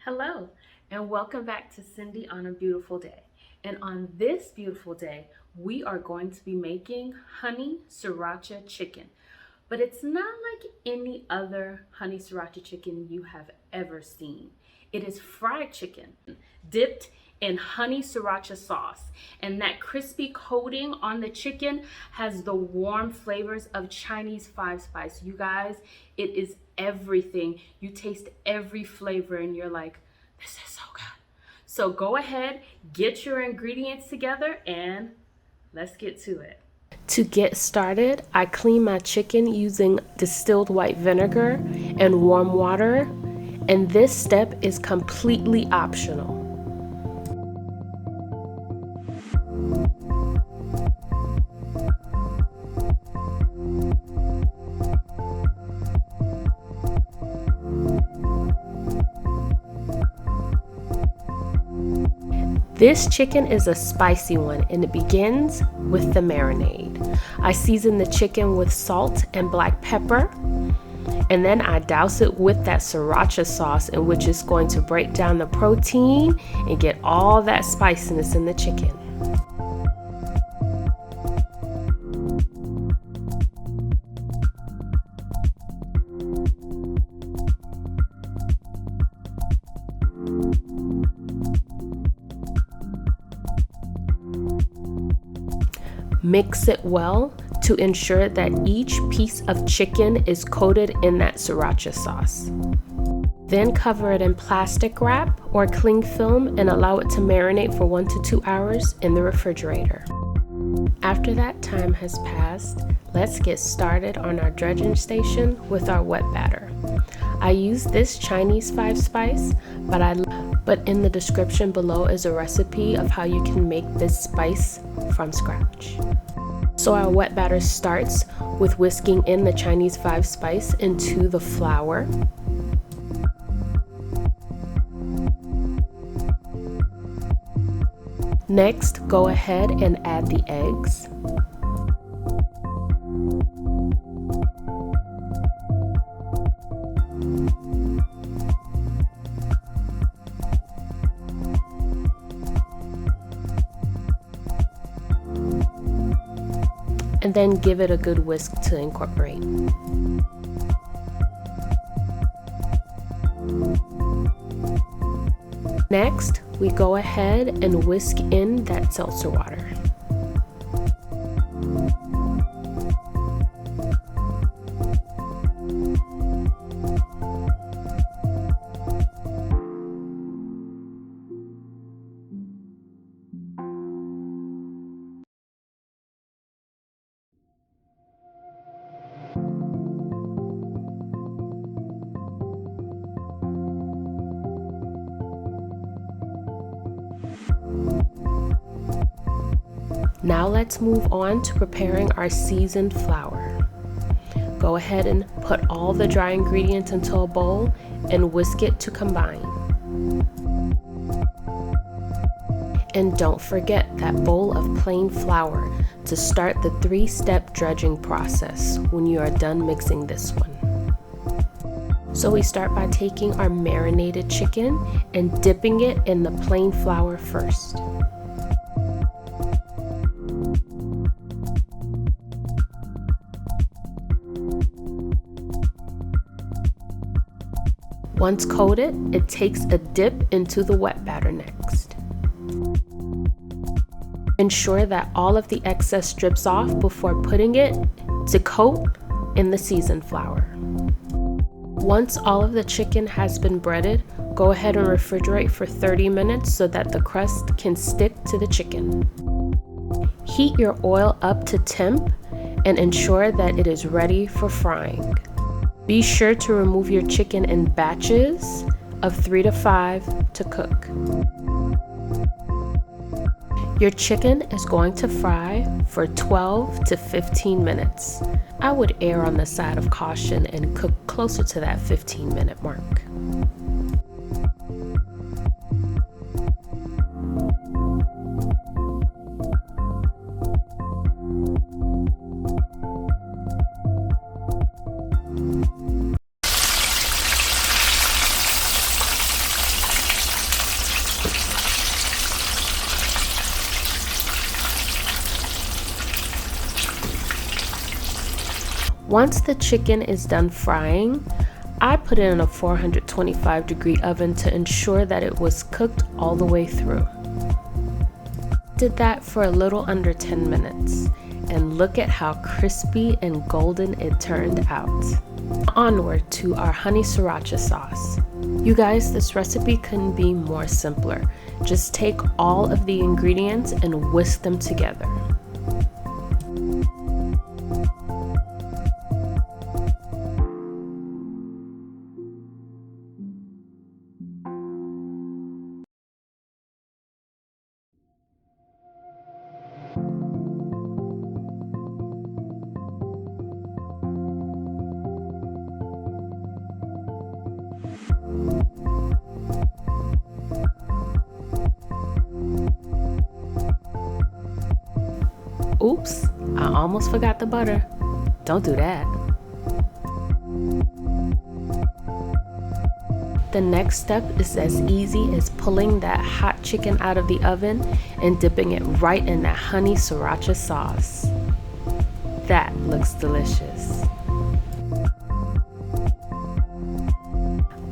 Hello, and welcome back to Cindy on a Beautiful Day. And on this beautiful day, we are going to be making honey sriracha chicken. But it's not like any other honey sriracha chicken you have ever seen. It is fried chicken dipped in honey sriracha sauce, and that crispy coating on the chicken has the warm flavors of Chinese five spice. You guys, it is everything. You taste every flavor and you're like, this is so good. So go ahead, get your ingredients together, and let's get to it. To get started, I clean my chicken using distilled white vinegar and warm water, and this step is completely optional. This chicken is a spicy one, and it begins with the marinade. I season the chicken with salt and black pepper, and then I douse it with that sriracha sauce, in which is going to break down the protein and get all that spiciness in the chicken. Mix it well to ensure that each piece of chicken is coated in that sriracha sauce. Then cover it in plastic wrap or cling film and allow it to marinate for 1 to 2 hours in the refrigerator. After that time has passed, let's get started on our dredging station with our wet batter. I use this Chinese 5-spice, but in the description below is a recipe of how you can make this spice from scratch. So our wet batter starts with whisking in the Chinese 5-spice into the flour. Next, go ahead and add the eggs. And then give it a good whisk to incorporate. Next, we go ahead and whisk in that seltzer water. Now let's move on to preparing our seasoned flour. Go ahead and put all the dry ingredients into a bowl and whisk it to combine. And don't forget that bowl of plain flour to start the 3-step dredging process when you are done mixing this one. So we start by taking our marinated chicken and dipping it in the plain flour first. Once coated, it takes a dip into the wet batter next. Ensure that all of the excess drips off before putting it to coat in the seasoned flour. Once all of the chicken has been breaded, go ahead and refrigerate for 30 minutes so that the crust can stick to the chicken. Heat your oil up to temp and ensure that it is ready for frying. Be sure to remove your chicken in batches of 3 to 5 to cook. Your chicken is going to fry for 12 to 15 minutes. I would err on the side of caution and cook closer to that 15-minute mark. Once the chicken is done frying, I put it in a 425-degree oven to ensure that it was cooked all the way through. Did that for a little under 10 minutes, and look at how crispy and golden it turned out. Onward to our honey sriracha sauce. You guys, this recipe couldn't be more simpler. Just take all of the ingredients and whisk them together. Oops, I almost forgot the butter. Don't do that. The next step is as easy as pulling that hot chicken out of the oven and dipping it right in that honey sriracha sauce. That looks delicious.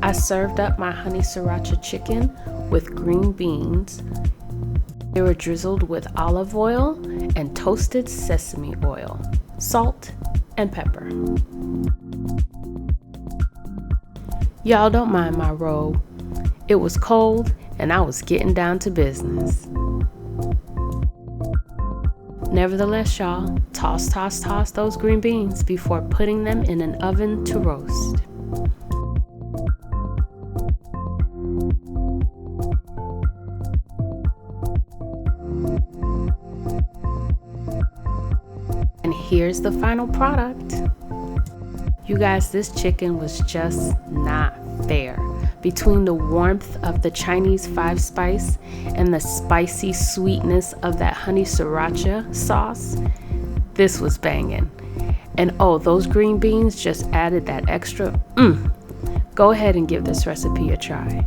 I served up my honey sriracha chicken with green beans. They were drizzled with olive oil and toasted sesame oil, salt, and pepper. Y'all don't mind my robe. It was cold and I was getting down to business. Nevertheless, y'all, toss those green beans before putting them in an oven to roast. And here's the final product. You guys, this chicken was just not fair. Between the warmth of the Chinese 5-spice and the spicy sweetness of that honey sriracha sauce, this was banging. And oh, those green beans just added that extra Go ahead and give this recipe a try.